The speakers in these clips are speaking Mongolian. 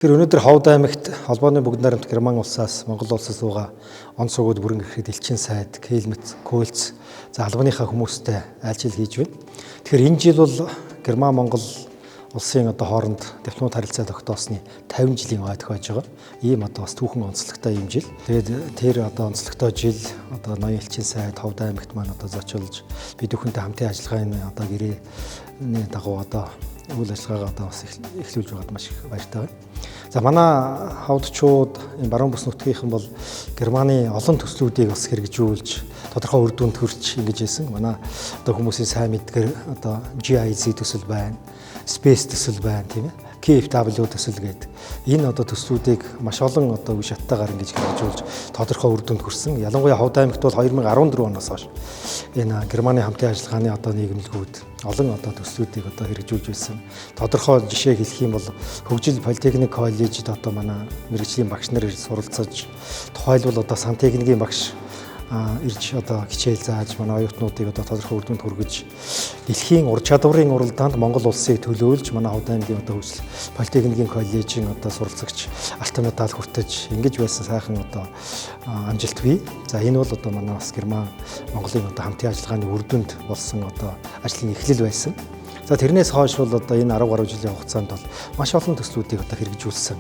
Тэр өнөөдөр Ховд аймагт холбооны бүгд найрамд Герман улсаас Монгол улсаас суугаа он суугаад бүрэн ирэхэд элчин сайд, Кельмец, Кольц за албаныхаа хүмүүстэй айлчил хийж байна. Тэгэхээр энэ жил бол Герман Монгол улсын хооронд дипломат харилцаа тогтоосны 50 жилийн ой тохиож байгаа. Ийм бас түүхэн онцлогтой юм жил. Тэгээд тэр онцлогтой жил ноён элчин сайд Ховд аймагт маань зочилж бид бүхэнтэй хамтын ажиллагааны гэрээний дагуу үйл ажиллагаагаа бас эхлүүлж байгаад маш их баяртай байна. За манай хавдчууд энэ баруун бүс нутгийнхан бол Германы олон төслүүдийг бас хэрэгжүүлж тодорхой үр дүнд хүрч ингэж хэлсэн. Манай хүмүүсийн сайн мэдгээр GIZ төсөл байна, Space төсөл байна тийм ээ. KFW төсөл гэдэг. Энэ төслүүдийг маш олон үе шаттайгаар ингэж хэрэгжүүлж тодорхой үр дүнд хүрсэн. Ялангуяа Ховд аймагт бол 2014 оноос хойш энэ Германы хамтын ажиллагааны нийгэмлэгүүд олон төслүүдийг хэрэгжүүлж байсан. Тодорхой жишээ хэлэх юм бол хөгжил политехник коллежид манай мэргэжлийн багш нар ирж суралцаж, тухайлбал сантехникийн багш ирж хичээл зааж манай оюутнуудыг тодорхой үр дүнд хүргэж дэлхийн ур чадварын уралдаанд Монгол улсыг төлөөлж манай Ховд аймгийн хөгжил политехникийн коллежийн суралцагч алтан медаль хүртэж ингэж байсан сайхан амжилт бий. За энэ бол манай бас Герман Монголын хамтын ажиллагааны үр дүнд болсон ажлын эхлэл байсан. За тэрнээс хойш бол энэ 10 гаруй жилийн хугацаанд бол маш олон төслүүдийг хэрэгжүүлсэн.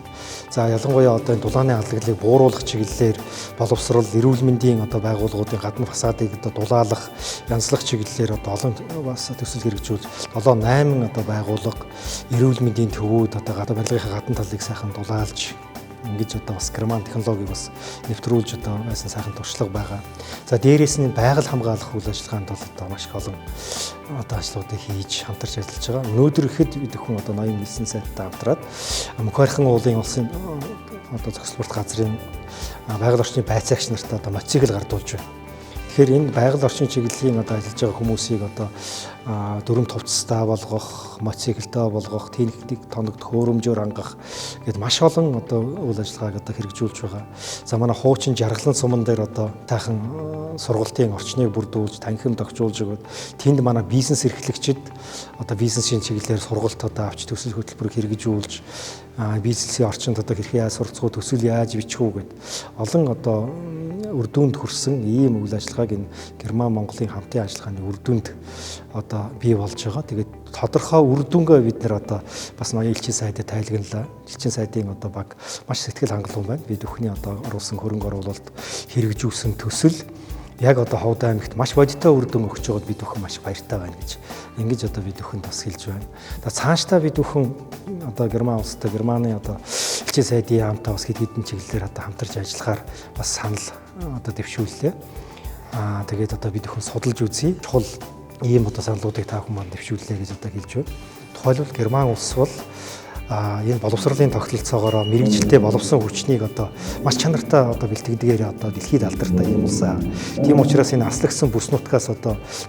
За ялангуяа энэ дулааны аллаглыг бууруулах чиглэлээр боловсрол, эрүүл мэндийн байгууллагуудын гадна фасадыг дулаалах, янзлах чиглэлээр олон бас төсөл хэрэгжүүлж 7-8 байгууллага эрүүл мэндийн төвүүд барилгынхаа гадна талыг сайхан дулаалж ингэж бас Герман технологиг бас нэвтрүүлж байсан сайхан туршлага байгаа. За дээрээс нь байгаль хамгаалах үйл ажиллагаанд бол маш их олон ажлуудыг хийж хамтарч ажиллаж байгаа. Өнөөдөр ихэд бид бүхэн ноён элчин сайдтай хамтраад Мөхөрхөн уулын улсын зохицуулалт газрын байгаль орчны байцаагч нарт мотоцикл гардуулж байна. Тэгэхээр энэ байгаль орчин чиглэлийн ажиллаж байгаа хүмүүсийг дүрм товцтой болгох, мотоциклтэй болгох, техник тоногд хөөрөмжөөр хангах гэд маш олон үйл ажиллагааг хэрэгжүүлж байгаа. За манай хуучин жаргалан суман дээр тайхан сургалтын орчныг бүрдүүлж, танхим тогтжуулж өгöd тэнд манай бизнес эрхлэгчид бизнесийн чиглэлээр сургалт авч төсөл хөтөлбөрөөр хэрэгжүүлж бизнесийн орчинд хэрхэн яаж суралцах, төсөл яаж бичих үү гэд олон үр дүнд хүрсэн ийм үйл ажиллагааг энэ Герман Монголын хамтын ажиллагааны үр дүнд бий болж байгаа. Тэгээд тодорхой үр дүнгээ бид нэр бас ноён элчин сайдад тайлагналаа. Элчин сайдын баг маш сэтгэл хангалуун байна. Бид бүхний оруулсан хөрөнгө оруулалт хэрэгжүүлсэн төсөл яг Ховд аймагт маш бодиттой үр дүн өгч байгаад бид бүхэн маш баяртай байна гэж ингэж бид бүхэнд бас хэлж байна. Цаашдаа бид бүхэн Герман улстай Германы элчин сайдын хамтаа бас хэдэн чиглэлээр хамтарч ажиллахаар бас санал дэвшүүллээ. Тэгээд бид бүхэн судалж үзье. Чухал ийм саналуудыг та бүхэн манд дэвшүүллээ гэж хэлж байна. Тухайлбал Герман улс бол энэ боловсролын тогтолцоогоор мэрэгжилтэй боловсон хүчнийг маш чанартай бэлтгэдгээр дэлхийд алдартай юм улсаа. Тийм учраас энэ аслагсан бүс нутгаас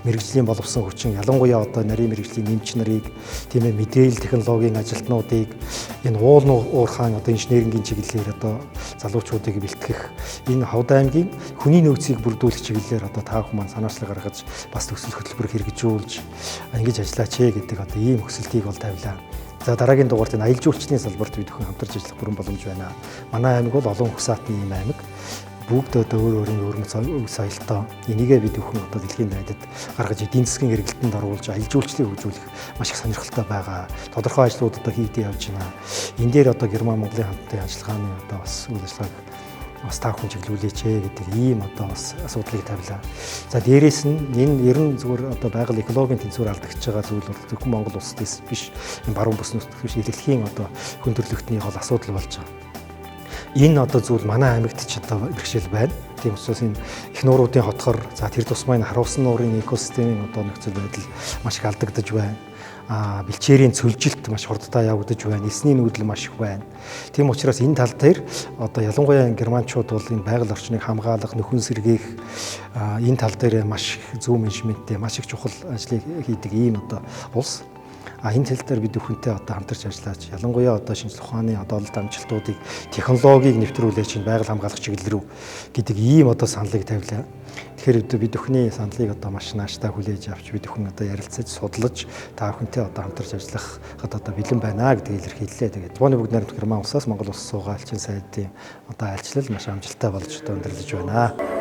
мэрэгжлийн боловсон хүчин ялангуяа нарийн мэрэгжлийн нэмч нарыг тийм ээ мэдээлэл технологийн ажилтнуудыг энэ уул уурхаан инженерингийн чиглэлээр залуучуудыг бэлтгэх энэ Ховд аймгийн хүний нөөцийг бүрдүүлэх чиглэлээр та бүхэн маань санаачлал гаргаж бас төсөл хөтөлбөр хэрэгжүүлж ингэж ажиллаач гэдэг ийм хүсэлтийг тавилаа. За дараагийн дугаарт энэ аялал жуулчлалын салбарт бид бүхэн хамтарч ажиллах бүрэн боломж байна. Манай аймаг бол олон угсаатны ийм аймаг. Бүгд өөрийн өргөн соёлтой энийгээ бид бүхэн дэлхийн найдад гаргаж эдийн засгийн эргэлтэнд оруулж аялал жуулчлалыг хөгжүүлэх маш их сонирхолтой байгаа. Тодорхой ажлууд хийгдэж явж байна. Энэ дээр Герман Монголын хамтын ажиллагааны бас үйл ажиллагааг бас та бүхэн чиглүүлээч гэдэг ийм бас асуудлыг тавилаа. За дээрээс нь энэ ер нь зүгээр байгаль экологийн тэнцвэр алдагдж байгаа зүйл бол зөвхөн Монгол улсаас биш энэ баруун бүс нутгийн дэлхийн хүн төрөлхтний гол асуудал болж байгаа. Энэ зүйл манай аймагт ч бэрхшээл байна. Тийм учраас энэ их нууруудын хотхор за тэр тусмаа энэ харуулсан нуурын экосистемийн нөхцөл байдал маш их алдагдаж байна. Бэлчээрийн цөлжилт маш хурдтай явагдаж байна. Эсний нүүдэл маш их байна. Тийм учраас энэ тал дээр ялангуяа германчууд бол энэ байгаль орчныг хамгаалах, нөхөн сэргээх энэ тал дээр маш их зөв менежменттэй маш их чухал ажлыг хийдэг ийм улс. Энэ тал дээр бид бүхэнтэй хамтарч ажиллаж ялангуяа шинжлэх ухааны ололт амжилтуудыг технологиг нэвтрүүлж байгаль хамгаалах чиглэл рүү гэдэг ийм саналыг тавилаа. Тэгэхээр бид бүхний саналыг одоо маш нааштай хүлээж авч бид бүхэн одоо ярилцаж судлаж та бүхэнтэй одоо хамтарч ажиллахад одоо бэлэн байна гэдгийг илэрхийллээ. Тэгээд Албаны бүгд найрамдах Герман улсаас Монгол улс суугаа элчин сайдын одоо айлчлал маш амжилттай болж одоо өндөрлөж байна.